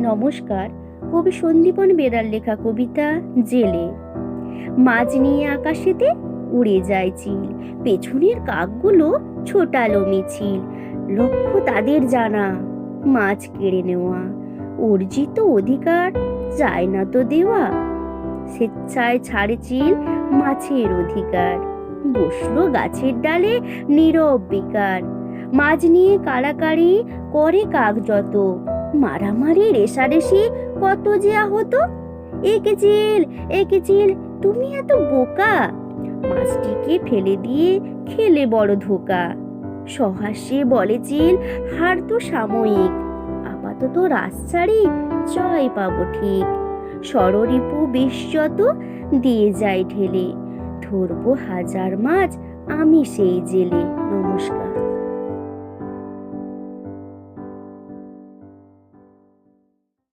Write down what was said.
নমস্কার। কবি সন্দীপন বেরার লেখা কবিতা জেলে। মাছ নিয়ে আকাশেতে উড়ে যায় চিল, পেছনের কাকগুলো ছোটালো মিছিল। লক্ষ্য তাদের জানা, মাছ কেড়ে নেওয়া, অর্জিত অধিকার চায় না তো দেওয়া। স্বেচ্ছায় ছাড়ে চিল মাছের অধিকার, বসলো গাছের ডালে নীরব বেকার। মাছ নিয়ে কাড়াকাড়ি করে কাক যত, মারামারি রেষারেষি কত যে আহত। একে চিল তুমি এত বোকা, মাছটিকে ফেলে দিয়ে খেলে বড় ধোকা। সহাস্যে বলে চিল হার তো সাময়িক, আপাতত রাস ছাড়ি জয় পাবো ঠিক। ষড়রিপু বিষ যত দিয়ে যায় ঢেলে, ধরবো হাজার মাছ আমি সেই জেলে। নমস্কার।